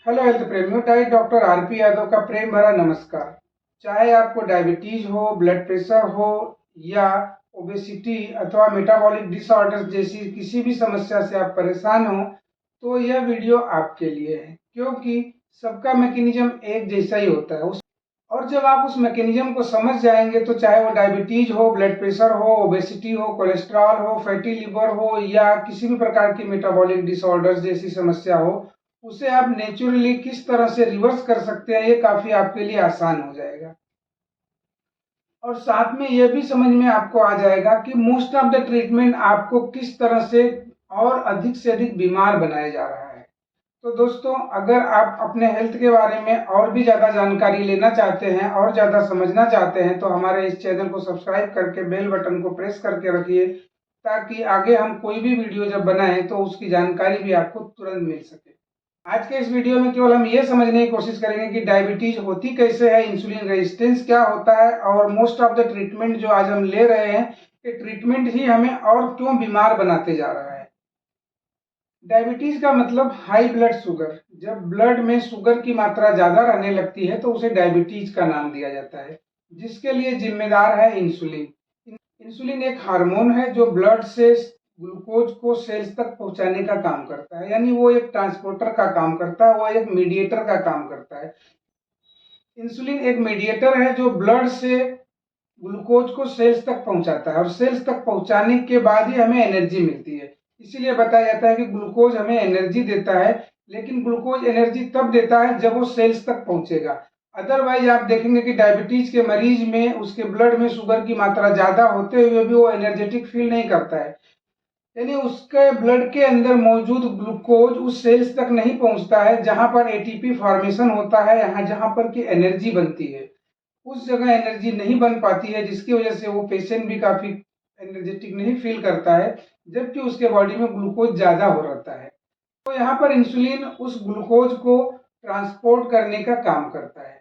Hello health प्रेमियों, diet doctor RP Yadav का प्रेम भरा नमस्कार। चाहे आपको डायबिटीज हो, ब्लड प्रेशर हो या ओबेसिटी अथवा मेटाबॉलिक डिसऑर्डर्स जैसी किसी भी समस्या से आप परेशान हो, तो यह वीडियो आपके लिए है, क्योंकि सबका मैकेनिज्म एक जैसा ही होता है। और जब आप उस मैकेनिज्म को समझ जाएंगे तो चाहे वो डायबिटीज हो, ब्लड प्रेशर हो, ओबेसिटी हो, कोलेस्ट्रॉल हो, फैटी लिवर हो या किसी भी प्रकार की मेटाबॉलिक डिसऑर्डर्स जैसी समस्या हो, उसे आप नेचुरली किस तरह से रिवर्स कर सकते हैं, ये काफी आपके लिए आसान हो जाएगा। और साथ में यह भी समझ में आपको आ जाएगा कि मोस्ट ऑफ द ट्रीटमेंट आपको किस तरह से और अधिक से अधिक बीमार बनाया जा रहा है। तो दोस्तों, अगर आप अपने हेल्थ के बारे में और भी ज़्यादा जानकारी लेना चाहते हैं और ज़्यादा समझना चाहते हैं, तो हमारे इस चैनल को सब्सक्राइब करके बेल बटन को प्रेस करके रखिए, ताकि आगे हम कोई भी वीडियो जब बनाएं तो उसकी जानकारी भी आपको तुरंत मिल सके। आज के इस वीडियो में केवल हम ये समझने की कोशिश करेंगे कि डायबिटीज होती कैसे है, इंसुलिन रेजिस्टेंस क्या होता है और मोस्ट ऑफ द ट्रीटमेंट जो आज हम ले रहे हैं, ये ट्रीटमेंट ही हमें और क्यों बीमार बनाते जा रहा है। डायबिटीज का मतलब हाई ब्लड शुगर। जब ब्लड में शुगर की मात्रा ज्यादा रहने लगती है तो उसे डायबिटीज का नाम दिया जाता है, जिसके लिए जिम्मेदार है इंसुलिन। इंसुलिन एक हार्मोन है जो ब्लड से ग्लूकोज को सेल्स तक पहुंचाने का काम करता है, यानी वो एक ट्रांसपोर्टर का काम करता है, वो एक मीडिएटर का काम करता है। इंसुलिन एक मीडिएटर है जो ब्लड से ग्लूकोज को सेल्स तक पहुंचाता है और सेल्स तक पहुंचाने के बाद ही हमें एनर्जी मिलती है। इसीलिए बताया जाता है कि ग्लूकोज हमें एनर्जी देता है, लेकिन ग्लूकोज एनर्जी तब देता है जब वो सेल्स तक पहुंचेगा। अदरवाइज आप देखेंगे कि डायबिटीज के मरीज में उसके ब्लड में शुगर की मात्रा ज्यादा होते हुए भी वो एनर्जेटिक फील नहीं करता है, यानी उसके ब्लड के अंदर मौजूद ग्लूकोज उस सेल्स तक नहीं पहुंचता है जहां पर एटीपी फॉर्मेशन होता है, यहाँ जहां पर की एनर्जी बनती है, उस जगह एनर्जी नहीं बन पाती है, जिसकी वजह से वो पेशेंट भी काफी एनर्जेटिक नहीं फील करता है, जबकि उसके बॉडी में ग्लूकोज ज्यादा हो रहता है। तो यहाँ पर इंसुलिन उस ग्लूकोज को ट्रांसपोर्ट करने का काम करता है।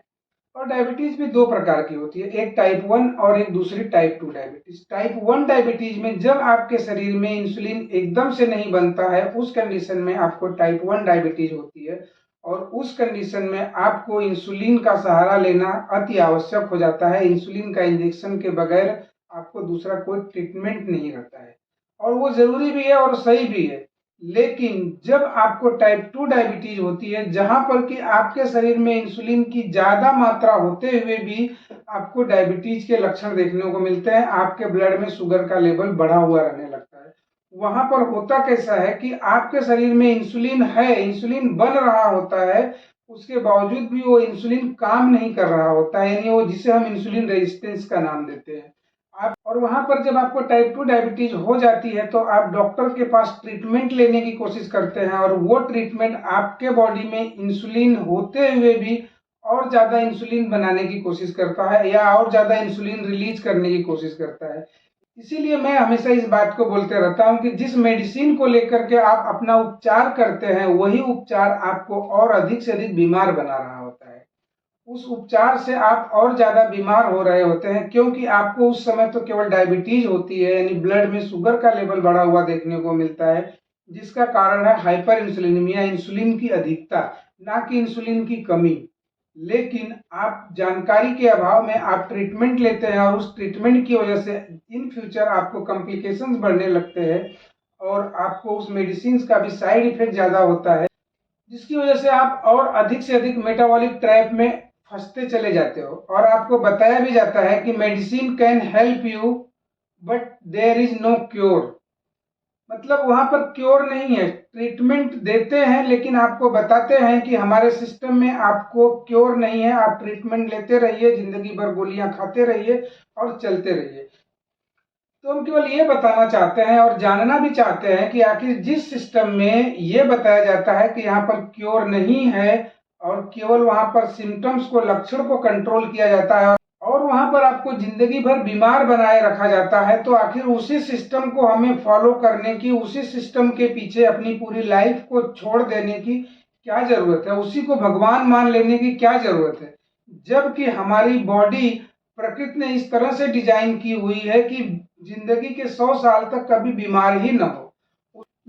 और डायबिटीज भी दो प्रकार की होती है, एक टाइप 1 और एक दूसरी टाइप 2 डायबिटीज। टाइप 1 डायबिटीज में जब आपके शरीर में इंसुलिन एकदम से नहीं बनता है, उस कंडीशन में आपको टाइप 1 डायबिटीज होती है, और उस कंडीशन में आपको इंसुलिन का सहारा लेना अति आवश्यक हो जाता है। इंसुलिन का इंजेक्शन के बगैर आपको दूसरा कोई ट्रीटमेंट नहीं रहता है, और वो जरूरी भी है और सही भी है। लेकिन जब आपको टाइप 2 डायबिटीज होती है, जहां पर कि आपके शरीर में इंसुलिन की ज्यादा मात्रा होते हुए भी आपको डायबिटीज के लक्षण देखने को मिलते हैं, आपके ब्लड में शुगर का लेवल बढ़ा हुआ रहने लगता है, वहां पर होता कैसा है कि आपके शरीर में इंसुलिन है, इंसुलिन बन रहा होता है, उसके बावजूद भी वो इंसुलिन काम नहीं कर रहा होता है, यानी वो जिसे हम इंसुलिन रेजिस्टेंस का नाम देते हैं। आप और वहां पर जब आपको टाइप 2 डायबिटीज हो जाती है तो आप डॉक्टर के पास ट्रीटमेंट लेने की कोशिश करते हैं, और वो ट्रीटमेंट आपके बॉडी में इंसुलिन होते हुए भी और ज्यादा इंसुलिन बनाने की कोशिश करता है या और ज्यादा इंसुलिन रिलीज करने की कोशिश करता है। इसीलिए मैं हमेशा इस बात को बोलते रहता हूं कि जिस मेडिसिन को लेकर के आप अपना उपचार करते हैं, वही उपचार आपको और अधिक से अधिक बीमार बना रहा होता है। उस उपचार से आप और ज्यादा बीमार हो रहे होते हैं, क्योंकि आपको उस समय तो केवल डायबिटीज होती है, यानी ब्लड में शुगर का लेवल बढ़ा हुआ देखने को मिलता है, जिसका कारण है हाइपर इंसुलिनीमिया, इंसुलिन की अधिकता, ना कि इंसुलिन की कमी। लेकिन आप जानकारी के अभाव में आप ट्रीटमेंट लेते हैं, और उस ट्रीटमेंट की वजह से इन फ्यूचर आपको कॉम्प्लिकेशंस बढ़ने लगते हैं, और आपको उस मेडिसिन का भी साइड इफेक्ट ज्यादा होता है, जिसकी वजह से आप और अधिक से अधिक मेटाबॉलिक ट्रैप में फंसते चले जाते हो। और आपको बताया भी जाता है कि medicine can help you but there is no cure. मतलब वहां पर क्योर नहीं है, ट्रीटमेंट देते हैं लेकिन आपको बताते हैं कि हमारे सिस्टम में आपको क्योर नहीं है, आप ट्रीटमेंट लेते रहिए, जिंदगी भर गोलियां खाते रहिए और चलते रहिए। तो हम केवल ये बताना चाहते हैं और जानना भी चाहते हैं कि आखिर जिस सिस्टम में ये बताया जाता है कि यहाँ पर क्योर नहीं है, और केवल वहां पर सिम्टम्स को, लक्षण को कंट्रोल किया जाता है, और वहां पर आपको जिंदगी भर बीमार बनाए रखा जाता है, तो आखिर उसी सिस्टम को हमें फॉलो करने की, उसी सिस्टम के पीछे अपनी पूरी लाइफ को छोड़ देने की क्या जरूरत है, उसी को भगवान मान लेने की क्या जरूरत है, जबकि हमारी बॉडी प्रकृति ने इस तरह से डिजाइन की हुई है कि जिंदगी के 100 साल तक कभी बीमार ही न हो।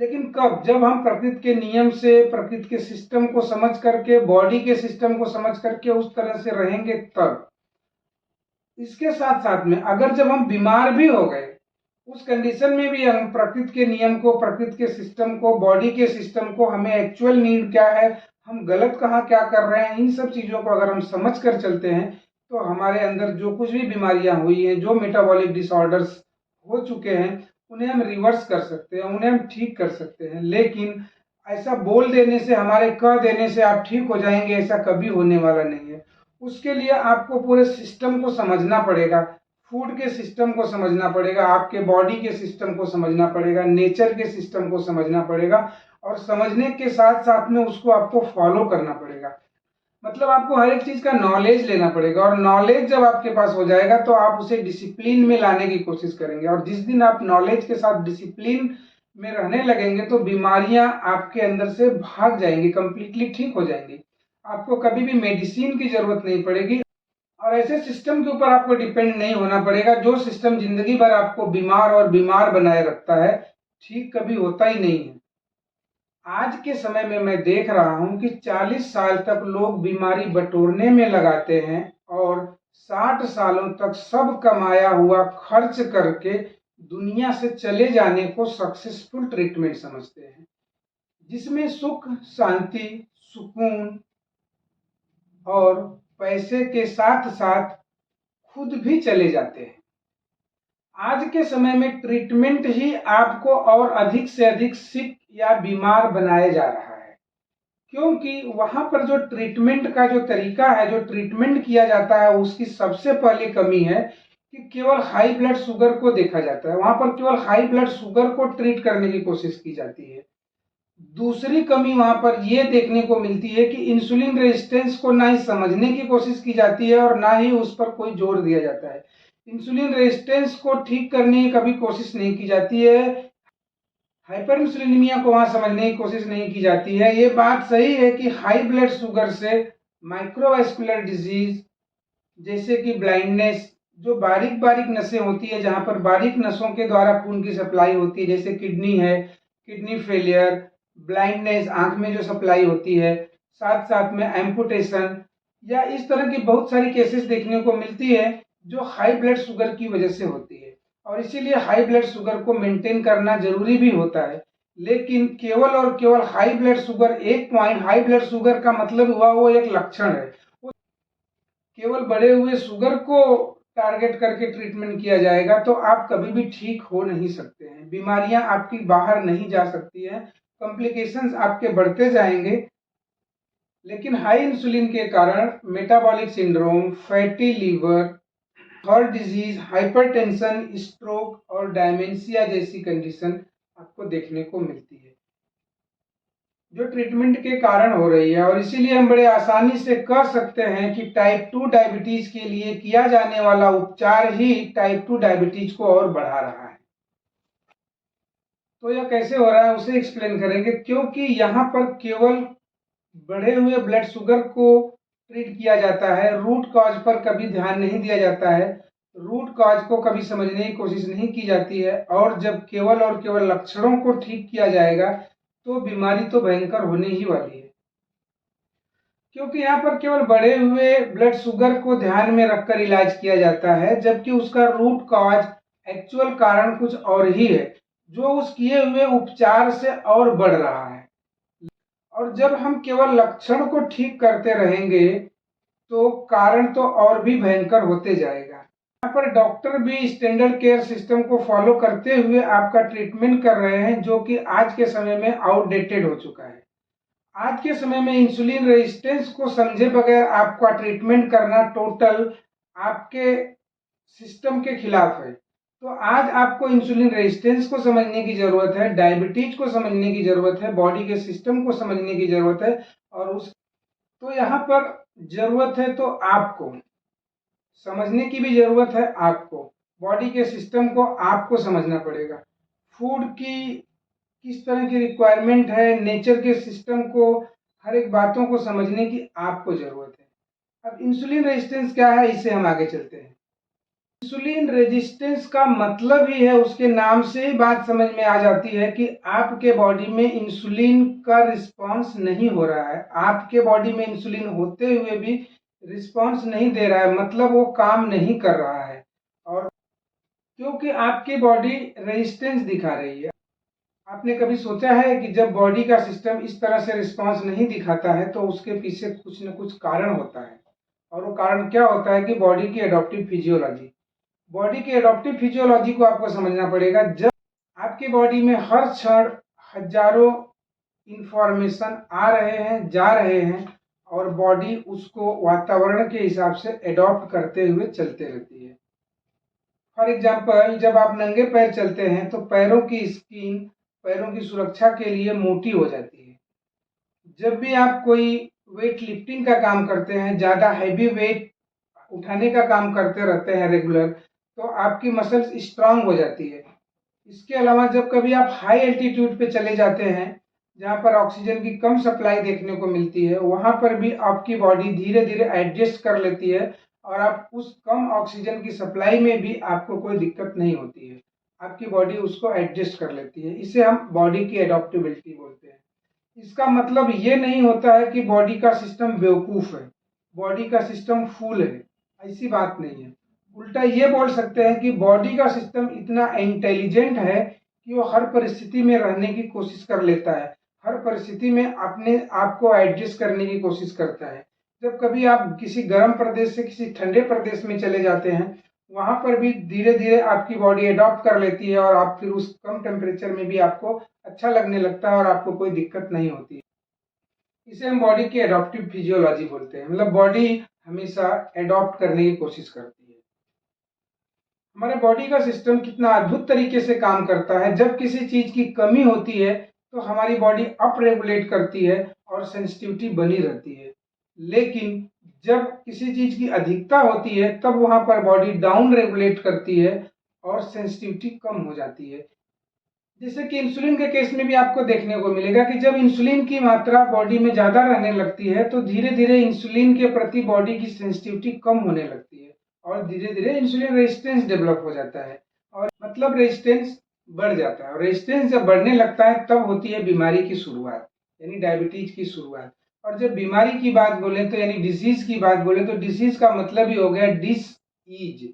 लेकिन कब? जब हम प्रकृति के नियम से, प्रकृति के सिस्टम को समझ करके, बॉडी के सिस्टम को समझ करके उस तरह से रहेंगे तब। इसके साथ साथ में अगर जब हम बीमार भी हो गए, उस कंडीशन में भी हम प्रकृति के नियम को, प्रकृति के सिस्टम को, बॉडी के सिस्टम को, हमें एक्चुअल नीड क्या है, हम गलत कहाँ क्या कर रहे हैं, इन सब चीज़ों को अगर हम समझ कर चलते हैं तो हमारे अंदर जो कुछ भी बीमारियां हुई हैं, जो मेटाबॉलिक डिसऑर्डर्स हो चुके हैं, उन्हें हम रिवर्स कर सकते हैं, उन्हें हम ठीक कर सकते हैं। लेकिन ऐसा बोल देने से, हमारे कह देने से आप ठीक हो जाएंगे, ऐसा कभी होने वाला नहीं है। उसके लिए आपको पूरे सिस्टम को समझना पड़ेगा, फूड के सिस्टम को समझना पड़ेगा, आपके बॉडी के सिस्टम को समझना पड़ेगा, नेचर के सिस्टम को समझना पड़ेगा, और समझने के साथ साथ में उसको आपको फॉलो करना पड़ेगा। मतलब आपको हर एक चीज का नॉलेज लेना पड़ेगा, और नॉलेज जब आपके पास हो जाएगा तो आप उसे डिसिप्लिन में लाने की कोशिश करेंगे, और जिस दिन आप नॉलेज के साथ डिसिप्लिन में रहने लगेंगे तो बीमारियां आपके अंदर से भाग जाएंगी, कंप्लीटली ठीक हो जाएंगी। आपको कभी भी मेडिसिन की जरूरत नहीं पड़ेगी, और ऐसे सिस्टम के ऊपर आपको डिपेंड नहीं होना पड़ेगा जो सिस्टम जिंदगी भर आपको बीमार और बीमार बनाए रखता है, ठीक कभी होता ही नहीं है। आज के समय में मैं देख रहा हूं कि 40 साल तक लोग बीमारी बटोरने में लगाते हैं, और 60 सालों तक सब कमाया हुआ खर्च करके दुनिया से चले जाने को सक्सेसफुल ट्रीटमेंट समझते हैं, जिसमें सुख, शांति, सुकून और पैसे के साथ साथ खुद भी चले जाते हैं। आज के समय में ट्रीटमेंट ही आपको और अधिक से अधिक सिक या बीमार बनाया जा रहा है, क्योंकि वहां पर जो ट्रीटमेंट का जो तरीका है, जो ट्रीटमेंट किया जाता है, उसकी सबसे पहली कमी है कि केवल हाई ब्लड शुगर को देखा जाता है। वहां पर केवल हाई ब्लड शुगर को ट्रीट करने की कोशिश की जाती है। दूसरी कमी वहां पर यह देखने को मिलती है कि इंसुलिन रेजिस्टेंस को ना ही समझने की कोशिश की जाती है और ना ही उस पर कोई जोर दिया जाता है। इंसुलिन रेजिस्टेंस को ठीक करने की कभी कोशिश नहीं की जाती है, हाइपर इंसुलिनीमिया को वहां समझने की कोशिश नहीं की जाती है। ये बात सही है कि हाई ब्लड शुगर से माइक्रोवास्कुलर डिजीज, जैसे कि ब्लाइंडनेस, जो बारीक बारीक नसें होती है, जहां पर बारीक नसों के द्वारा खून की सप्लाई होती है, जैसे किडनी है, किडनी फेलियर, ब्लाइंडनेस, आंख में जो सप्लाई होती है, साथ साथ में एम्पुटेशन, या इस तरह की बहुत सारी केसेस देखने को मिलती है जो हाई ब्लड शुगर की वजह से होती है। और इसीलिए हाई ब्लड शुगर को मेंटेन करना जरूरी भी होता है। लेकिन केवल और केवल हाई ब्लड शुगर, एक पॉइंट, हाई ब्लड शुगर का मतलब हुआ वो एक लक्षण है, केवल बढ़े हुए शुगर को टारगेट करके ट्रीटमेंट किया जाएगा तो आप कभी भी ठीक हो नहीं सकते हैं, बीमारियां आपकी बाहर नहीं जा सकती हैं, कॉम्प्लिकेशंस आपके बढ़ते जाएंगे। लेकिन हाई इंसुलिन के कारण metabolic syndrome, fatty liver, heart disease, hypertension, stroke और डायमेंशिया जैसी कंडीशन आपको देखने को मिलती है, जो ट्रीटमेंट के कारण हो रही है। और इसीलिए हम बड़े आसानी से कह सकते हैं कि टाइप 2 डायबिटीज के लिए किया जाने वाला उपचार ही टाइप 2 डायबिटीज को और बढ़ा रहा है। तो यह कैसे हो रहा है उसे एक्सप्लेन करेंगे, क्योंकि यहाँ पर केवल बढ़े हुए ब्लड शुगर को ट्रीट किया जाता है, रूट कॉज पर कभी ध्यान नहीं दिया जाता है, रूट कॉज को कभी समझने की कोशिश नहीं की जाती है। और जब केवल और केवल लक्षणों को ठीक किया जाएगा तो बीमारी तो भयंकर होने ही वाली है, क्योंकि यहाँ पर केवल बढ़े हुए ब्लड शुगर को ध्यान में रखकर इलाज किया जाता है, जबकि उसका रूट कॉज, एक्चुअल कारण कुछ और ही है, जो उस किए हुए उपचार से और बढ़ रहा है। और जब हम केवल लक्षण को ठीक करते रहेंगे तो कारण तो और भी भयंकर होते जाएगा। यहाँ पर डॉक्टर भी स्टैंडर्ड केयर सिस्टम को फॉलो करते हुए आपका ट्रीटमेंट कर रहे हैं, जो कि आज के समय में आउटडेटेड हो चुका है। आज के समय में इंसुलिन रेजिस्टेंस को समझे बगैर आपका ट्रीटमेंट करना टोटल आपके सिस्टम के खिलाफ है। तो आज आपको इंसुलिन रेजिस्टेंस को समझने की जरूरत है, डायबिटीज को समझने की जरूरत है, बॉडी के सिस्टम को समझने की जरूरत है। और उस तो यहाँ पर जरूरत है तो आपको समझने की भी जरूरत है, आपको बॉडी के सिस्टम को आपको समझना पड़ेगा, फूड की किस तरह की रिक्वायरमेंट है, नेचर के सिस्टम को, हर एक बातों को समझने की आपको जरूरत है। अब इंसुलिन रेजिस्टेंस क्या है, इससे हम आगे चलते हैं। इंसुलिन रेजिस्टेंस का मतलब ही है, उसके नाम से ही बात समझ में आ जाती है कि आपके बॉडी में इंसुलिन का रिस्पांस नहीं हो रहा है। आपके बॉडी में इंसुलिन होते हुए भी रिस्पांस नहीं दे रहा है, मतलब वो काम नहीं कर रहा है। और क्योंकि आपकी बॉडी रेजिस्टेंस दिखा रही है। आपने कभी सोचा है कि जब बॉडी का सिस्टम इस तरह से रिस्पांस नहीं दिखाता है तो उसके पीछे कुछ न कुछ कारण होता है। और वो कारण क्या होता है कि बॉडी की एडॉप्टिव फिजियोलॉजी। बॉडी की एडॉप्टिव फिजियोलॉजी को आपको समझना पड़ेगा। जब आपकी बॉडी में हर क्षण हजारों इंफॉर्मेशन आ रहे हैं, जा रहे हैं, और बॉडी उसको वातावरण के हिसाब से एडॉप्ट करते हुए चलते रहती है। फॉर एग्जाम्पल, जब आप नंगे पैर चलते हैं तो पैरों की स्किन पैरों की सुरक्षा के लिए मोटी हो जाती है। जब भी आप कोई वेट लिफ्टिंग का काम करते हैं, ज़्यादा हैवी वेट उठाने का काम करते रहते हैं रेगुलर, तो आपकी मसल्स स्ट्रांग हो जाती है। इसके अलावा जब कभी आप हाई एल्टीट्यूड पे चले जाते हैं, जहाँ पर ऑक्सीजन की कम सप्लाई देखने को मिलती है, वहाँ पर भी आपकी बॉडी धीरे धीरे एडजस्ट कर लेती है और आप उस कम ऑक्सीजन की सप्लाई में भी आपको कोई दिक्कत नहीं होती है। आपकी बॉडी उसको एडजस्ट कर लेती है। इसे हम बॉडी की एडॉप्टेबिलिटी बोलते हैं। इसका मतलब ये नहीं होता है कि बॉडी का सिस्टम बेवकूफ़ है, बॉडी का सिस्टम फूल है, ऐसी बात नहीं है। उल्टा ये बोल सकते हैं कि बॉडी का सिस्टम इतना इंटेलिजेंट है कि वो हर परिस्थिति में रहने की कोशिश कर लेता है, हर परिस्थिति में अपने आप को एडजस्ट करने की कोशिश करता है। जब कभी आप किसी गर्म प्रदेश से किसी ठंडे प्रदेश में चले जाते हैं, वहाँ पर भी धीरे धीरे आपकी बॉडी अडॉप्ट कर लेती है और आप फिर उस कम टेम्परेचर में भी आपको अच्छा लगने लगता है और आपको कोई दिक्कत नहीं होती है। इसे हम बॉडी की एडॉप्टिव फिजियोलॉजी बोलते हैं, मतलब बॉडी हमेशा एडॉप्ट करने की कोशिश करती है। हमारे बॉडी का सिस्टम कितना अद्भुत तरीके से काम करता है। जब किसी चीज की कमी होती है तो हमारी बॉडी अप रेगुलेट करती है और सेंसिटिविटी बनी रहती है। लेकिन जब किसी चीज की अधिकता होती है तब वहां पर बॉडी डाउन रेगुलेट करती है और सेंसिटिविटी कम हो जाती है। जैसे कि इंसुलिन के केस में भी आपको देखने को मिलेगा कि जब इंसुलिन की मात्रा बॉडी में ज़्यादा रहने लगती है तो धीरे धीरे इंसुलिन के प्रति बॉडी की सेंसिटिविटी कम होने लगती है और धीरे धीरे इंसुलिन रेजिस्टेंस डेवलप हो जाता है और मतलब रेजिस्टेंस बढ़ जाता है। और रेजिस्टेंस जब बढ़ने लगता है तब होती है बीमारी की शुरुआत, यानी डायबिटीज की शुरुआत। और जब बीमारी की बात बोले तो यानी डिसीज की बात बोले तो डिसीज का मतलब ही हो गया डिस ईज।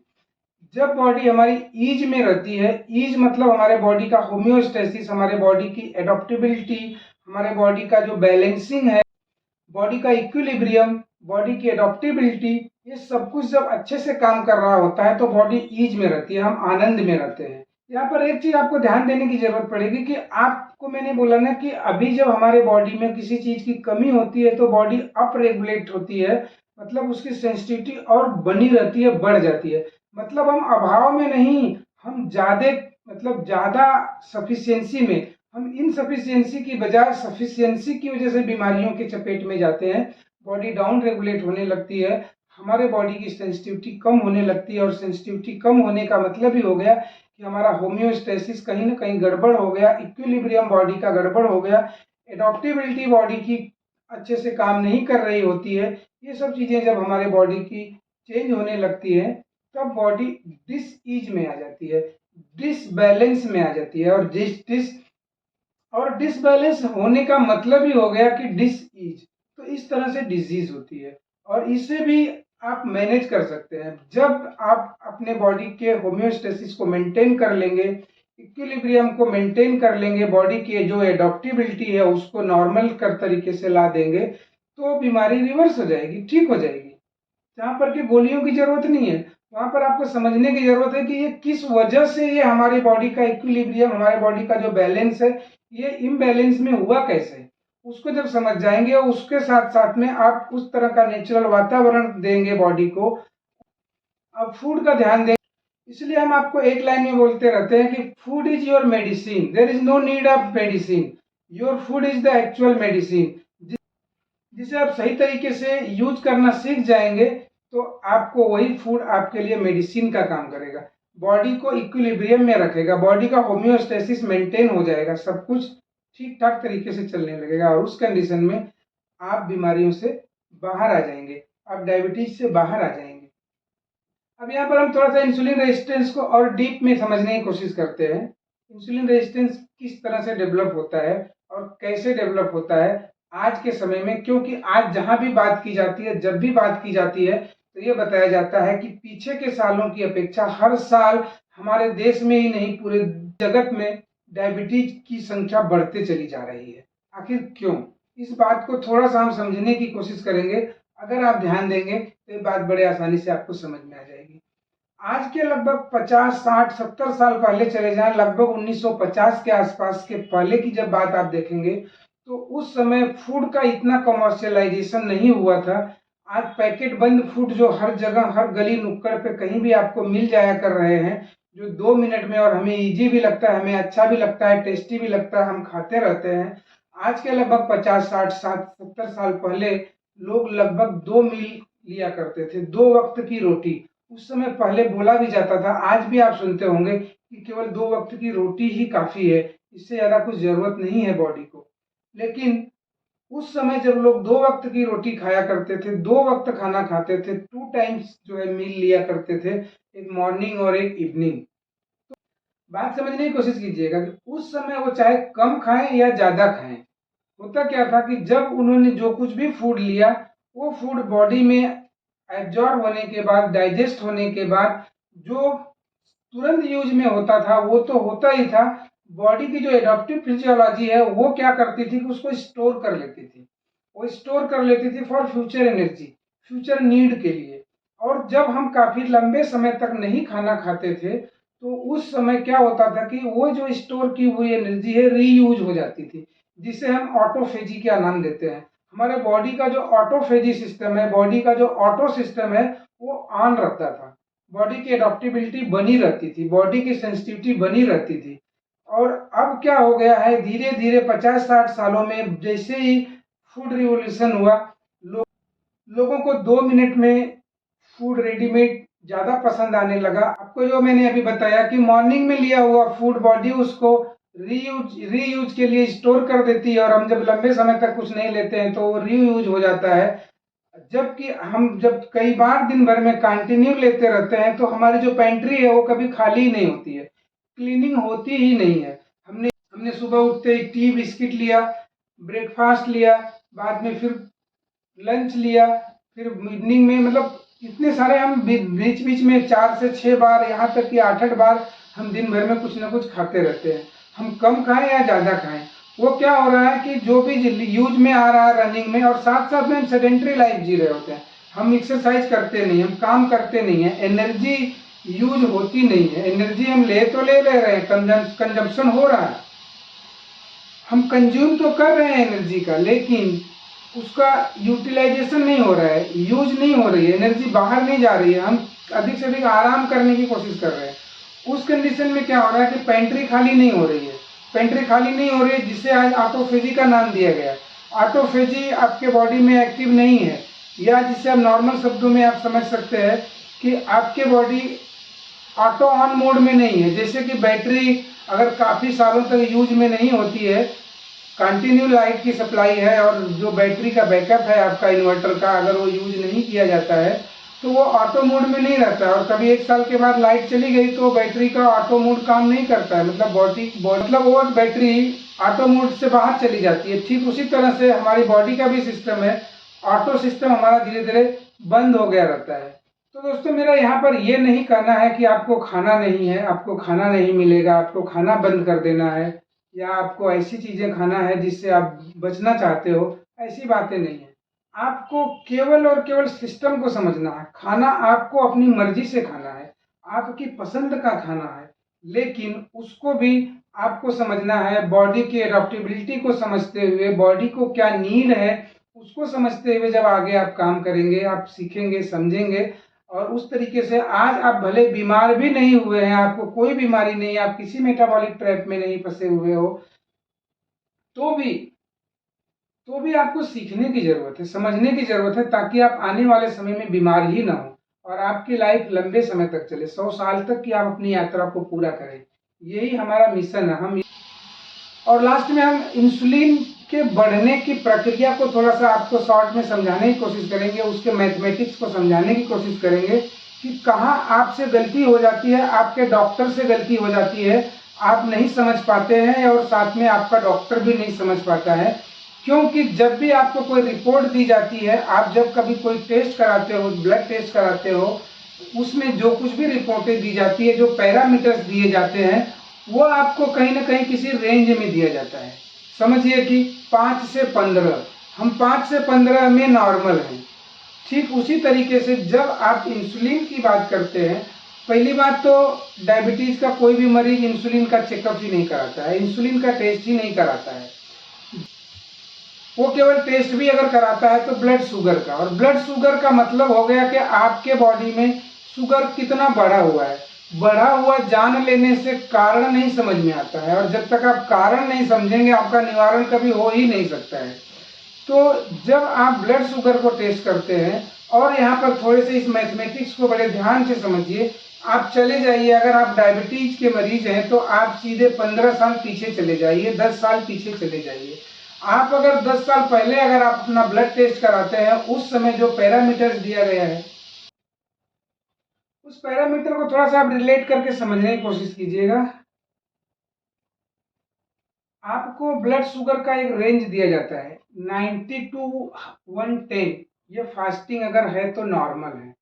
जब बॉडी हमारी ईज में रहती है, ईज मतलब हमारे बॉडी का होम्योस्टेसिस, हमारे बॉडी की एडॉप्टेबिलिटी, हमारे बॉडी का जो बैलेंसिंग है, बॉडी का इक्विलिब्रियम, बॉडी की एडॉप्टेबिलिटी, ये सब कुछ जब अच्छे से काम कर रहा होता है तो बॉडी ईज में रहती है, हम आनंद में रहते हैं। यहाँ पर एक चीज आपको ध्यान देने की जरूरत पड़ेगी कि आपको मैंने बोला ना कि अभी जब हमारे बॉडी में किसी चीज की कमी होती है तो बॉडी अप रेगुलेट होती है, मतलब उसकी सेंसिटिविटी और बनी रहती है, बढ़ जाती है। मतलब हम अभाव में नहीं, हम ज्यादा, मतलब ज्यादा सफिशियंसी में, हम इनसफिशियंसी की बजाय सफिशियंसी की वजह से बीमारियों के चपेट में जाते हैं। बॉडी डाउन रेगुलेट होने लगती है, हमारे बॉडी की सेंसिटिविटी कम होने लगती है और सेंसिटिविटी कम होने का मतलब ही हो गया कि हमारा होम्योस्टेसिस कहीं ना कहीं गड़बड़ हो गया, इक्विलिब्रियम बॉडी का गड़बड़ हो गया, एडॉप्टेबिलिटी बॉडी की अच्छे से काम नहीं कर रही होती है। ये सब चीज़ें जब हमारे बॉडी की चेंज होने लगती है तब बॉडी डिस ईज में आ जाती है, डिसबैलेंस में आ जाती है। और डिसबैलेंस होने का मतलब ही हो गया कि डिस ईज। तो इस तरह से डिजीज होती है और इसे भी आप मैनेज कर सकते हैं। जब आप अपने बॉडी के होम्योस्टेसिस को मेंटेन कर लेंगे, इक्विलिब्रियम को मेंटेन कर लेंगे, बॉडी की जो एडॉप्टेबिलिटी है उसको नॉर्मल कर तरीके से ला देंगे, तो बीमारी रिवर्स हो जाएगी, ठीक हो जाएगी। जहाँ पर कि गोलियों की जरूरत नहीं है, वहां पर आपको समझने की जरूरत है कि ये किस वजह से ये हमारी बॉडी का इक्विलिब्रियम, हमारे बॉडी का जो बैलेंस है, ये इम्बैलेंस में हुआ कैसे। उसको जब समझ जाएंगे और उसके साथ साथ में आप उस तरह का नेचुरल वातावरण देंगे बॉडी को, अब फूड का ध्यान दें। इसलिए हम आपको एक लाइन में बोलते रहते हैं कि food is your medicine, there is no need of medicine, your food is the actual medicine. जिसे आप सही तरीके से यूज करना सीख जाएंगे तो आपको वही फूड आपके लिए मेडिसिन का काम करेगा, बॉडी को इक्विलिब्रियम में रखेगा, बॉडी का होम्योस्टेसिस मेंटेन हो जाएगा, सब कुछ ठीक ठाक तरीके से चलने लगेगा और उस कंडीशन में आप बीमारियों से बाहर आ जाएंगे, आप डायबिटीज से बाहर आ जाएंगे। अब यहाँ पर हम थोड़ा सा इंसुलिन रेजिस्टेंस को और डीप में समझने की कोशिश करते हैं। इंसुलिन रेजिस्टेंस किस तरह से डेवलप होता है और कैसे डेवलप होता है आज के समय में, क्योंकि आज जहाँ भी बात की जाती है, जब भी बात की जाती है, तो ये बताया जाता है कि पीछे के सालों की अपेक्षा हर साल हमारे देश में ही नहीं पूरे जगत में डायबिटीज की संख्या बढ़ते चली जा रही है। आखिर क्यों? इस बात को थोड़ा सा हम समझने की कोशिश करेंगे। अगर आप ध्यान देंगे तो ये बात बड़े आसानी से आपको समझ में आ जाएगी। आज के लगभग 50, 60, 70 साल पहले चले जाएं, लगभग 1950 के आसपास के पहले की जब बात आप देखेंगे, तो उस समय फूड का इतना कमर्शियलाइजेशन नहीं हुआ था। आज पैकेट बंद फूड जो हर जगह, हर गली नुक्कड़ पे कहीं भी आपको मिल जाया कर रहे हैं, जो 2 मिनट में, और हमें इजी भी लगता है, हमें अच्छा भी लगता है, टेस्टी भी लगता है, हम खाते रहते हैं। आज के लगभग 50, 60, 70 साल पहले लोग लगभग 2 मील लिया करते थे, 2 वक्त की रोटी। उस समय पहले बोला भी जाता था, आज भी आप सुनते होंगे कि केवल 2 वक्त की रोटी ही काफी है, इससे ज्यादा कुछ जरूरत नहीं है बॉडी को। लेकिन उस समय जब लोग 2 वक्त की रोटी खाया करते थे, 2 वक्त खाना खाते थे, 2 टाइम्स जो है मील लिया करते थे, एक मॉर्निंग और एक इवनिंग। बात समझने की कोशिश कीजिएगा कि उस समय वो चाहे कम खाएं या ज्यादा खाएं, होता क्या था कि जब उन्होंने जो कुछ भी फूड लिया, वो फूड बॉडी में एब्जॉर्ब होने के बाद, डाइजेस्ट होने के बाद, जो तुरंत यूज में होता था वो तो होता ही था। बॉडी की जो एडाप्टिव फिजियोलॉजी है वो क्या करती थी कि उसको स्टोर कर लेती थी। वो स्टोर कर लेती थी for future energy, future need के लिए। और जब हम काफी लंबे समय तक नहीं खाना खाते थे, तो उस समय क्या होता था कि वो जो स्टोर की हुई एनर्जी है रीयूज हो जाती थी, जिसे हम ऑटोफेजी का नाम देते हैं। हमारे बॉडी का जो ऑटोफेजी सिस्टम है, बॉडी का जो ऑटो सिस्टम है, वो ऑन रहता था। बॉडी की एडॉप्टिबिलिटी बनी रहती थी, बॉडी की सेंसिटिविटी बनी रहती थी। और अब क्या हो गया है, धीरे धीरे 50-60 सालों में जैसे ही फूड रिवॉल्यूशन हुआ, लोगों को 2 मिनट में फूड रेडीमेड ज्यादा पसंद आने लगा। आपको जो मैंने अभी बताया कि मॉर्निंग में लिया हुआ फूड बॉडी उसको रीयूज के लिए स्टोर कर देती है, और हम जब लंबे समय तक कुछ नहीं लेते हैं तो वो रीयूज हो जाता है। जबकि हम जब कई बार दिन भर में कंटिन्यू लेते रहते हैं, तो हमारी जो पेंट्री है वो कभी खाली ही नहीं होती है, क्लीनिंग होती ही नहीं है। हमने हमने सुबह उठते ही टी बिस्किट लिया, ब्रेकफास्ट लिया, बाद में फिर लंच लिया, फिर इवनिंग में, मतलब इतने सारे हम बीच बीच में 4 से 6 बार, यहाँ तक कि 8-8 बार हम दिन भर में कुछ ना कुछ खाते रहते हैं। हम कम खाएं या ज़्यादा खाएं, वो क्या हो रहा है कि जो भी यूज में आ रहा है रनिंग में, और साथ साथ में हम सेडेंट्री लाइफ जी रहे होते हैं। हम एक्सरसाइज करते नहीं, हम काम करते नहीं है, एनर्जी यूज होती नहीं है। एनर्जी हम ले रहे हैं, कंजम्पशन हो रहा है, हम कंज्यूम तो कर रहे हैं एनर्जी का, लेकिन उसका यूटिलाइजेशन नहीं हो रहा है, यूज नहीं हो रही है, एनर्जी बाहर नहीं जा रही है। हम अधिक से अधिक आराम करने की कोशिश कर रहे हैं। उस कंडीशन में क्या हो रहा है कि पेंट्री खाली नहीं हो रही है, पेंट्री खाली नहीं हो रही है, जिसे आज ऑटोफेजी का नाम दिया गया। ऑटोफेजी आपके बॉडी में एक्टिव नहीं है, या जिसे आप नॉर्मल शब्दों में आप समझ सकते हैं कि आपके बॉडी ऑटो ऑन मोड में नहीं है। जैसे कि बैटरी अगर काफ़ी सालों तक यूज में नहीं होती है, कंटिन्यू लाइट की सप्लाई है, और जो बैटरी का बैकअप है आपका इन्वर्टर का, अगर वो यूज नहीं किया जाता है तो वो ऑटो मोड में नहीं रहता है, और कभी 1 साल के बाद लाइट चली गई तो बैटरी का ऑटो मोड काम नहीं करता है, मतलब वो बैटरी ऑटो मोड से बाहर चली जाती है। ठीक उसी तरह से हमारी बॉडी का भी सिस्टम है, ऑटो सिस्टम हमारा धीरे धीरे बंद हो गया रहता है। तो दोस्तों, मेरा यहाँ पर ये नहीं कहना है कि आपको खाना नहीं है, आपको खाना नहीं मिलेगा, आपको खाना बंद कर देना है, या आपको ऐसी चीजें खाना है जिससे आप बचना चाहते हो, ऐसी बातें नहीं है। आपको केवल और केवल सिस्टम को समझना है। खाना आपको अपनी मर्जी से खाना है, आपकी पसंद का खाना है, लेकिन उसको भी आपको समझना है बॉडी की एडॉप्टेबिलिटी को समझते हुए, बॉडी को क्या नीड है उसको समझते हुए। जब आगे आप काम करेंगे, आप सीखेंगे, समझेंगे, और उस तरीके से आज आप भले बीमार भी नहीं हुए हैं, आपको कोई बीमारी नहीं है, आप किसी मेटाबॉलिक ट्रैप में नहीं फंसे हुए हो, तो भी आपको सीखने की जरूरत है, समझने की जरूरत है, ताकि आप आने वाले समय में बीमार ही ना हो और आपकी लाइफ लंबे समय तक चले, 100 साल तक की आप अपनी यात्रा को पूरा करें। यही हमारा मिशन है। हम और लास्ट में हम इंसुलिन के बढ़ने की प्रक्रिया को थोड़ा सा आपको शॉर्ट में समझाने की कोशिश करेंगे, उसके मैथमेटिक्स को समझाने की कोशिश करेंगे कि कहाँ आपसे गलती हो जाती है, आपके डॉक्टर से गलती हो जाती है, आप नहीं समझ पाते हैं और साथ में आपका डॉक्टर भी नहीं समझ पाता है। क्योंकि जब भी आपको कोई रिपोर्ट दी जाती है, आप जब कभी कोई टेस्ट कराते हो, ब्लड टेस्ट कराते हो, उसमें जो कुछ भी रिपोर्टें दी जाती है, जो पैरामीटर्स दिए जाते हैं, वो आपको कहीं ना कहीं किसी रेंज में दिया जाता है। समझिए कि 5 से 15, हम 5 से 15 में नॉर्मल हैं। ठीक उसी तरीके से जब आप इंसुलिन की बात करते हैं, पहली बात तो डायबिटीज का कोई भी मरीज इंसुलिन का चेकअप ही नहीं कराता है, इंसुलिन का टेस्ट ही नहीं कराता है। वो केवल टेस्ट भी अगर कराता है तो ब्लड शुगर का, और ब्लड शुगर का मतलब हो गया कि आपके बॉडी में शुगर कितना बढ़ा हुआ है। बढ़ा हुआ जान लेने से कारण नहीं समझ में आता है, और जब तक आप कारण नहीं समझेंगे आपका निवारण कभी हो ही नहीं सकता है। तो जब आप ब्लड शुगर को टेस्ट करते हैं, और यहाँ पर थोड़े से इस मैथमेटिक्स को बड़े ध्यान से समझिए। आप चले जाइए, अगर आप डायबिटीज के मरीज हैं तो आप सीधे 15 साल पीछे चले जाइए, 10 साल पीछे चले जाइए। आप अगर 10 साल पहले अगर आप अपना ब्लड टेस्ट कराते हैं, उस समय जो पैरामीटर्स दिया गया है, उस पैरामीटर को थोड़ा सा आप रिलेट करके समझने की कोशिश कीजिएगा। आपको ब्लड शुगर का एक रेंज दिया जाता है 90 टू 110, ये फास्टिंग अगर है तो नॉर्मल है।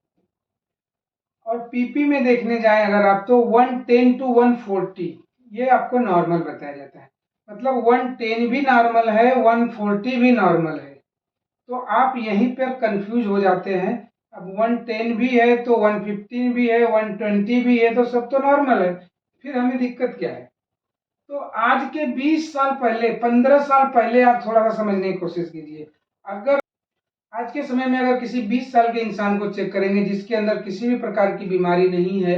और पीपी में देखने जाएं अगर आप, तो 110 टू 140 ये आपको नॉर्मल बताया जाता है। मतलब 110 भी नॉर्मल है, 140 भी नॉर्मल है। तो आप यहीं पर कंफ्यूज हो जाते हैं। अब 110 भी है तो 115 भी है, 120 भी है, तो सब तो नॉर्मल है, फिर हमें दिक्कत क्या है। तो आज के 20 साल पहले, 15 साल पहले आप थोड़ा सा समझने की कोशिश कीजिए। अगर आज के समय में अगर किसी 20 साल के इंसान को चेक करेंगे जिसके अंदर किसी भी प्रकार की बीमारी नहीं है,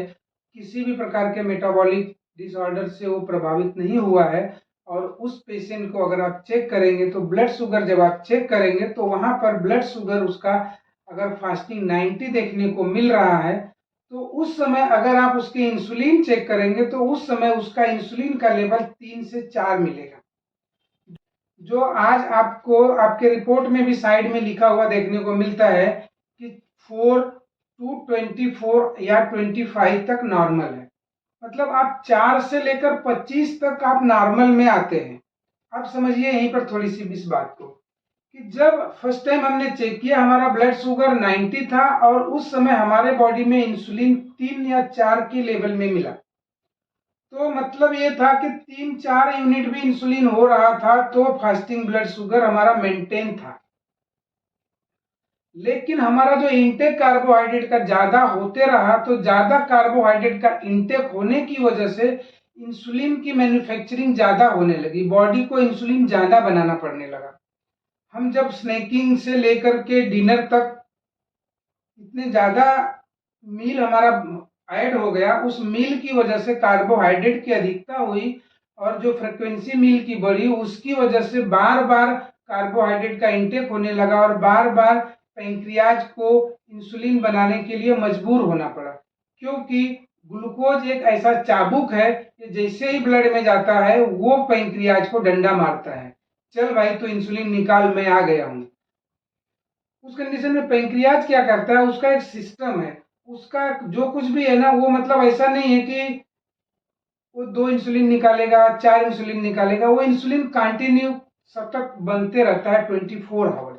किसी भी प्रकार के मेटाबॉलिक डिसऑर्डर से वो प्रभावित नहीं हुआ है, और उस पेशेंट को अगर आप चेक करेंगे तो ब्लड शुगर जब आप चेक करेंगे तो वहां पर ब्लड शुगर उसका अगर फास्टिंग 90 देखने को मिल रहा है, तो उस समय अगर आप उसके इंसुलिन चेक करेंगे तो उस समय उसका इंसुलिन का लेवल 3 से 4 मिलेगा। जो आज आपको आपके रिपोर्ट में भी साइड में लिखा हुआ देखने को मिलता है कि 4 टू 24 या 25 तक नॉर्मल है। मतलब आप 4 से लेकर 25 तक आप नॉर्मल में आते हैं। आप समझिए यहीं पर थोड़ी सी इस बात को, कि जब फर्स्ट टाइम हमने चेक किया हमारा ब्लड शुगर 90 था, और उस समय हमारे बॉडी में इंसुलिन 3 या 4 की लेवल में मिला। तो मतलब ये था कि 3-4 यूनिट भी इंसुलिन हो रहा था तो फास्टिंग ब्लड शुगर हमारा मेंटेन था। लेकिन हमारा जो इंटेक कार्बोहाइड्रेट का ज्यादा होते रहा, तो ज्यादा कार्बोहाइड्रेट का इंटेक होने की वजह से इंसुलिन की मैन्युफैक्चरिंग ज्यादा होने लगी, बॉडी को इंसुलिन ज्यादा बनाना पड़ने लगा। हम जब स्नैकिंग से लेकर के डिनर तक इतने ज्यादा मील हमारा ऐड हो गया, उस मील की वजह से कार्बोहाइड्रेट की अधिकता हुई, और जो फ्रिक्वेंसी मील की बढ़ी उसकी वजह से बार बार कार्बोहाइड्रेट का इंटेक होने लगा, और बार बार पैंक्रियाज को इंसुलिन बनाने के लिए मजबूर होना पड़ा। क्योंकि ग्लूकोज एक ऐसा चाबुक है कि जैसे ही ब्लड में जाता है वो पैंक्रियाज को डंडा मारता है, चल भाई तो इंसुलिन निकाल, मैं आ गया हूं। उस कंडीशन में पैंक्रियाज क्या करता है, उसका एक सिस्टम है, उसका जो कुछ भी है ना, वो मतलब ऐसा नहीं है कि वो 2 इंसुलिन निकालेगा, 4 इंसुलिन निकालेगा, वो इंसुलिन कंटिन्यू सतत बनते रहता है 24 आवर्स।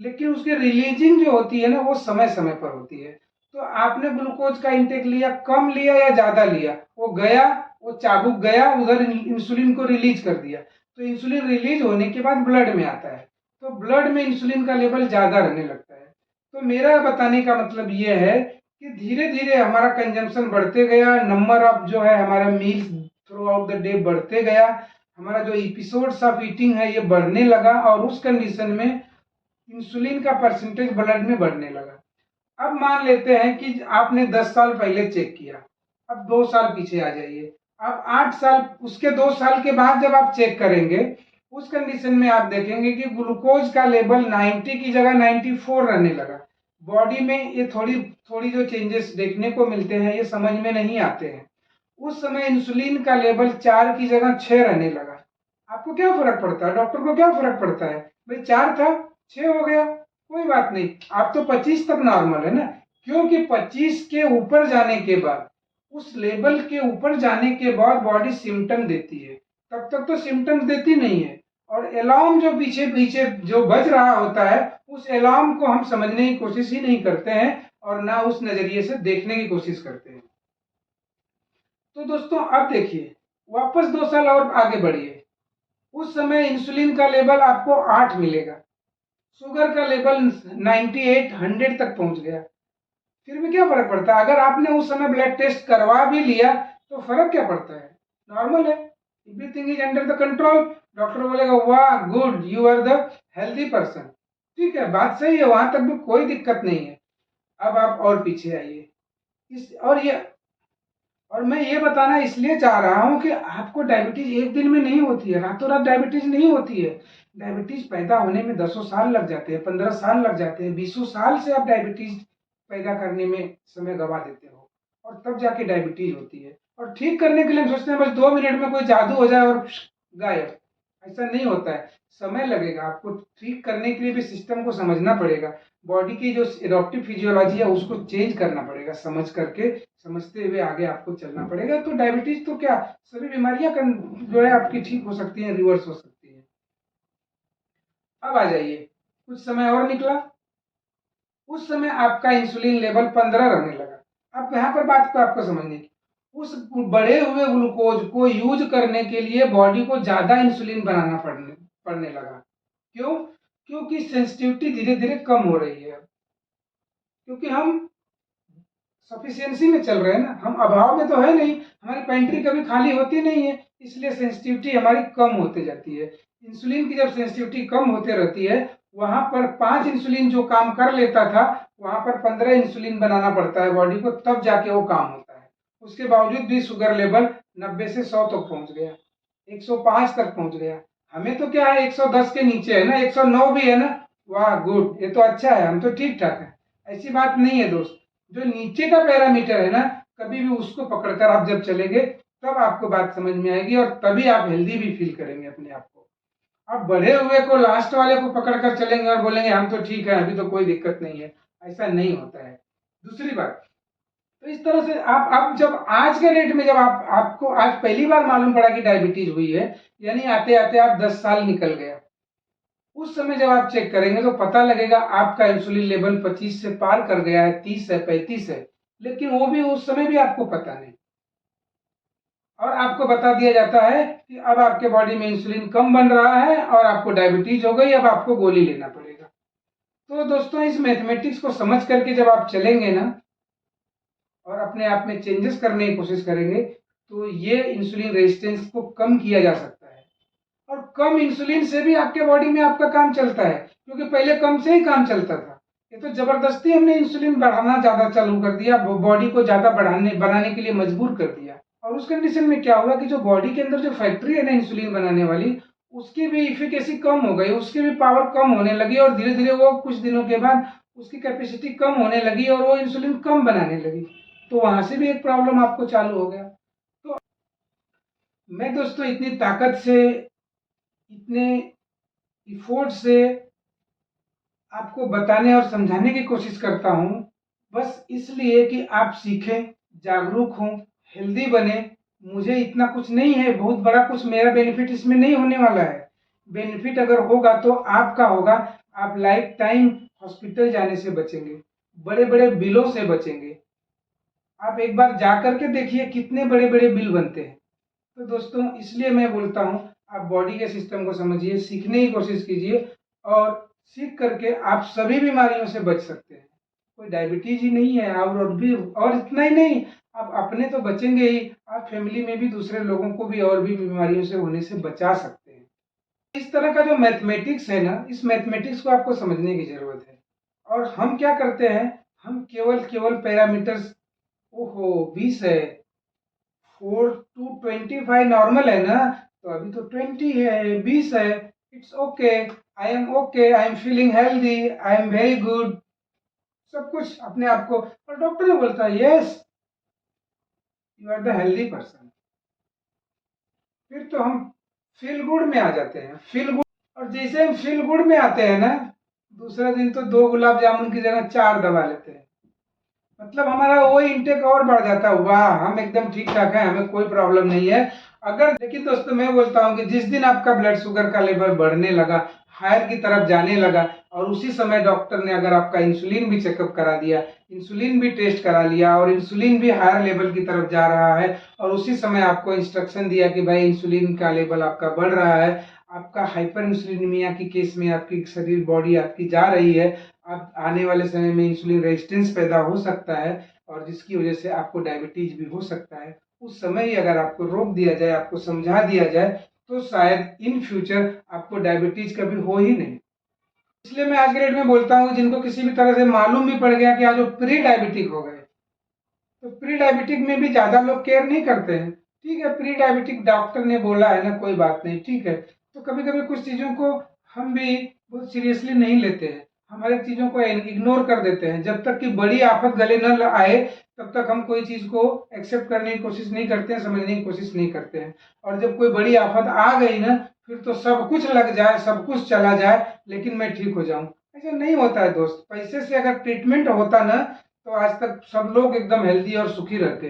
लेकिन उसकी रिलीजिंग जो होती है ना, वो समय समय पर होती है। तो आपने ग्लूकोज का इंटेक लिया, कम लिया या ज्यादा लिया, वो गया, वो चाबुक गया उधर, इंसुलिन को रिलीज कर दिया। तो इंसुलिन रिलीज होने के बाद ब्लड में आता है, तो ब्लड में इंसुलिन का लेवल ज्यादा रहने लगता है। तो मेरा बताने का मतलब ये है कि धीरे धीरे हमारा कंजम्पशन बढ़ते गया, नंबर ऑफ जो है हमारा meals through out the day बढ़ते गया, हमारा जो एपिसोड्स ऑफ ईटिंग है ये बढ़ने लगा, और उस कंडीशन में इंसुलिन का परसेंटेज ब्लड में बढ़ने लगा। अब मान लेते हैं कि आपने 10 साल पहले चेक किया, अब 2 साल पीछे आ जाइए, अब 8 साल, उसके 2 साल के बाद जब आप चेक करेंगे, उस कंडीशन में आप देखेंगे कि ग्लूकोज का लेवल 90 की जगह 94 रहने लगा। बॉडी में ये थोड़ी थोड़ी जो चेंजेस देखने को मिलते हैं ये समझ में नहीं आते हैं। उस समय इंसुलिन का लेवल 4 की जगह 6 रहने लगा। आपको क्या फर्क पड़ता है, डॉक्टर को क्या फर्क पड़ता है, भाई 4 था 6 हो गया, कोई बात नहीं, आप तो 25 तक नॉर्मल है ना। क्योंकि 25 के ऊपर जाने के बाद, उस लेवल के ऊपर जाने के बाद बॉडी सिम्टम देती है, तब तक तो सिम्टम्स देती नहीं है। और अलार्म जो पीछे पीछे जो बज रहा होता है, उस अलार्म को हम समझने की कोशिश ही नहीं करते हैं और ना उस नजरिए से देखने की कोशिश करते हैं। तो दोस्तों अब देखिए, वापस 2 साल और आगे बढ़िए। उस समय इंसुलिन का लेवल आपको 8 मिलेगा, शुगर का लेवल 98 100 तक पहुंच गया। फिर भी क्या फर्क पड़ता है? अगर आपने उस समय ब्लड टेस्ट करवा भी लिया तो फर्क क्या पड़ता है? नॉर्मल है, everything is under the control. Doctor बोलेगा वाह good, you are the healthy person. ठीक है, बात सही है, वहां तक भी कोई दिक्कत नहीं है। अब आप और पीछे आइए, इस और मैं ये बताना इसलिए चाह रहा हूं कि आपको डायबिटीज एक दिन में नहीं होती है, रातों रात डायबिटीज नहीं होती है। डायबिटीज पैदा होने में 10 साल लग जाते हैं, 15 साल लग जाते हैं, 20 साल से आप डायबिटीज पैदा करने में समय गवा देते हो और तब जाके डायबिटीज होती है। और ठीक करने के लिए हम सोचते हैं बस 2 मिनट में कोई जादू हो जाए और गायब। ऐसा नहीं होता है, समय लगेगा। आपको ठीक करने के लिए भी सिस्टम को समझना पड़ेगा, बॉडी की जो एडॉप्टिव फिजियोलॉजी है उसको चेंज करना पड़ेगा, समझ करके समझते हुए आगे आपको चलना पड़ेगा। तो डायबिटीज तो क्या, सभी बीमारियां जो है आपकी ठीक हो सकती हैं, रिवर्स हो सकती है। अब आ जाइए, कुछ समय और निकला, उस समय आपका इंसुलिन लेवल 15 रहने लगा। अब यहाँ पर बात को आपको समझने की, उस बढ़े हुए ग्लूकोज को यूज करने के लिए बॉडी को ज्यादा इंसुलिन बनाना पड़ने लगा। क्यों? क्योंकि सेंसिटिविटी धीरे धीरे कम हो रही है, क्योंकि हम सफिशियंसी में चल रहे हैं ना, हम अभाव में तो है नहीं, हमारी पेंट्री कभी खाली होती नहीं है, इसलिए सेंसिटिविटी हमारी कम होते जाती है। इंसुलिन की जब सेंसिटिविटी कम होते रहती है, वहां पर 5 इंसुलिन जो काम कर लेता था, वहां पर 15 इंसुलिन बनाना पड़ता है बॉडी को, तब जाके वो काम होता है। उसके बावजूद भी शुगर लेवल 90 से 100 तक पहुंच गया, 105 तक पहुंच गया। हमें तो क्या है, 110 के नीचे है ना, 109 भी है ना, वाह गुड, ये तो अच्छा है, हम तो ठीक ठाक है। ऐसी बात नहीं है दोस्त, जो नीचे का पैरामीटर है ना, कभी भी उसको पकड़कर आप जब चलेंगे तब आपको बात समझ में आएगी और तभी आप हेल्दी भी फील करेंगे अपने आप को। आप बढ़े हुए को, लास्ट वाले को पकड़कर चलेंगे और बोलेंगे हम तो ठीक है, अभी तो कोई दिक्कत नहीं है, ऐसा नहीं होता है। दूसरी बात, तो इस तरह से आप अब जब आज के डेट में जब आपको आज पहली बार मालूम पड़ा कि डायबिटीज हुई है, यानी आते आते आप 10 साल निकल गया, उस समय जब आप चेक करेंगे तो पता लगेगा आपका इंसुलिन लेवल 25 से पार कर गया है, 30 है, 35 है, लेकिन वो भी उस समय भी आपको पता नहीं। और आपको बता दिया जाता है कि अब आपके बॉडी में इंसुलिन कम बन रहा है और आपको डायबिटीज हो गई, अब आपको गोली लेना पड़ेगा। तो दोस्तों, इस मैथमेटिक्स को समझ करके जब आप चलेंगे ना और अपने आप में चेंजेस करने की कोशिश करेंगे, तो ये इंसुलिन रेजिस्टेंस को कम किया जा सकता है। और कम इंसुलिन से भी आपके बॉडी में आपका काम चलता है, क्योंकि पहले कम से ही काम चलता था। ये तो जबरदस्ती हमने इंसुलिन बढ़ाना ज्यादा चालू कर दिया, बॉडी को ज्यादा बनाने के लिए मजबूर कर दिया। और उस कंडीशन में क्या हुआ कि जो बॉडी के अंदर जो फैक्ट्री है ना इंसुलिन बनाने वाली, उसकी भी इफिकेसी कम हो गई, उसकी भी पावर कम होने लगी और धीरे धीरे वो कुछ दिनों के बाद उसकी कैपेसिटी कम होने लगी और वो इंसुलिन कम बनाने लगी। तो वहां से भी एक प्रॉब्लम आपको चालू हो गया। तो मैं दोस्तों इतनी ताकत से, इतने इफोर्ट से आपको बताने और समझाने की कोशिश करता हूं, बस इसलिए कि आप सीखें, जागरूक हों, हेल्दी बने। मुझे इतना कुछ नहीं है, बहुत बड़ा कुछ मेरा बेनिफिट इसमें नहीं होने वाला है। बेनिफिट अगर होगा तो आपका होगा, आप लाइफ टाइम हॉस्पिटल जाने से बचेंगे, बड़े बड़े बिलों से बचेंगे। आप एक बार जा करके देखिए कितने बड़े बड़े बिल बनते हैं। तो दोस्तों, इसलिए मैं बोलता हूँ, आप बॉडी के सिस्टम को समझिए, सीखने की कोशिश कीजिए और सीख करके आप सभी बीमारियों से बच सकते हैं। कोई डायबिटीज ही नहीं है, और भी, और इतना ही नहीं, आप अपने तो बचेंगे ही, आप फैमिली में भी दूसरे लोगों को भी और भी बीमारियों से होने से बचा सकते हैं। इस तरह का जो मैथमेटिक्स है ना, इस मैथमेटिक्स को आपको समझने की जरूरत है। और हम क्या करते हैं, हम केवल केवल पैरामीटर्स, ओहो 20 है, 4 to 25 नॉर्मल है ना, तो अभी तो 20 है, 20 है, it's okay, I am okay, I am feeling healthy, I am very good, सब कुछ अपने आप को। और डॉक्टर ने बोलता है yes, you are the healthy person. फिर तो हम फील गुड में आ जाते हैं, फील गुड। और जैसे हम फील गुड में आते हैं ना, दूसरा दिन तो 2 गुलाब जामुन की जगह 4 दबा लेते हैं। मतलब हमारा वो इंटेक और बढ़ जाता है, वाह हम एकदम ठीक ठाक है, हमें कोई प्रॉब्लम नहीं है। अगर देखिए दोस्तों, मैं बोलता हूँ कि जिस दिन आपका ब्लड शुगर का लेवल बढ़ने लगा, हायर की तरफ जाने लगा, और उसी समय डॉक्टर ने अगर आपका इंसुलिन भी चेकअप करा दिया, इंसुलिन भी टेस्ट करा लिया और इंसुलिन भी हायर लेवल की तरफ जा रहा है, और उसी समय आपको इंस्ट्रक्शन दिया कि भाई इंसुलिन का लेवल आपका बढ़ रहा है, आपका हाइपर इंसुलिनीमिया की केस में आपकी शरीर बॉडी आपकी जा रही है, अब आने वाले समय में इंसुलिन रेजिस्टेंस पैदा हो सकता है, और जिसकी वजह से आपको डायबिटीज भी हो सकता है। उस समय ही अगर आपको रोक दिया जाए, आपको समझा दिया जाए, तो शायद इन फ्यूचर आपको डायबिटीज कभी हो ही नहीं। इसलिए मैं आज के डेट में बोलता हूँ, जिनको किसी भी तरह से मालूम भी पड़ गया कि आज वो प्री डायबिटिक हो गए, तो प्री डायबिटिक में भी ज्यादा लोग केयर नहीं करते हैं। ठीक है, प्री डायबिटिक डॉक्टर ने बोला है ना, कोई बात नहीं, ठीक है। तो कभी कभी कुछ चीजों को हम भी बहुत सीरियसली नहीं लेते हैं, हमारे चीजों को इग्नोर कर देते हैं। जब तक कि बड़ी आफत गले न आए, तब तक हम कोई चीज को एक्सेप्ट करने की कोशिश नहीं करते हैं, समझने की कोशिश नहीं करते हैं। और जब कोई बड़ी आफत आ गई ना, फिर तो सब कुछ लग जाए, सब कुछ चला जाए, लेकिन मैं ठीक हो जाऊं, ऐसा नहीं होता है दोस्त। पैसे से अगर ट्रीटमेंट होता ना, तो आज तक सब लोग एकदम हेल्दी और सुखी रहते।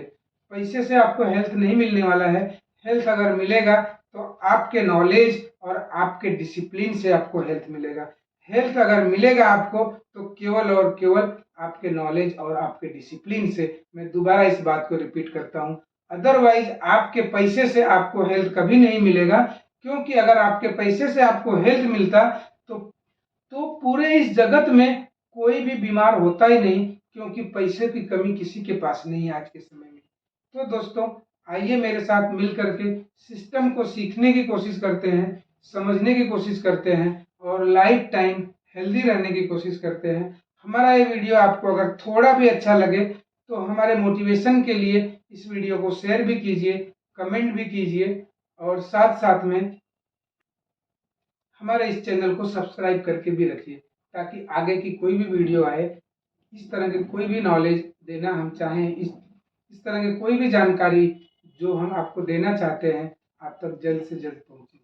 पैसे से आपको हेल्थ नहीं मिलने वाला है। हेल्थ अगर मिलेगा तो आपके नॉलेज और आपके डिसिप्लिन से आपको हेल्थ मिलेगा। हेल्थ अगर मिलेगा आपको, तो केवल और केवल आपके नॉलेज और आपके डिसिप्लिन से। मैं दोबारा इस बात को रिपीट करता हूँ, अदरवाइज आपके पैसे से आपको हेल्थ कभी नहीं मिलेगा। क्योंकि अगर आपके पैसे से आपको हेल्थ मिलता, तो पूरे इस जगत में कोई भी बीमार होता ही नहीं, क्योंकि पैसे की कमी किसी के पास नहीं है आज के समय में। तो दोस्तों, आइए मेरे साथ मिल करके सिस्टम को सीखने की कोशिश करते हैं, समझने की कोशिश करते हैं, और लाइफ टाइम हेल्दी रहने की कोशिश करते हैं। हमारा ये वीडियो आपको अगर थोड़ा भी अच्छा लगे, तो हमारे मोटिवेशन के लिए इस वीडियो को शेयर भी कीजिए, कमेंट भी कीजिए, और साथ साथ में हमारे इस चैनल को सब्सक्राइब करके भी रखिए, ताकि आगे की कोई भी वीडियो आए, इस तरह के कोई भी नॉलेज देना हम चाहें, इस तरह की कोई भी जानकारी जो हम आपको देना चाहते हैं, आप तक जल्द से जल्द पहुंचे।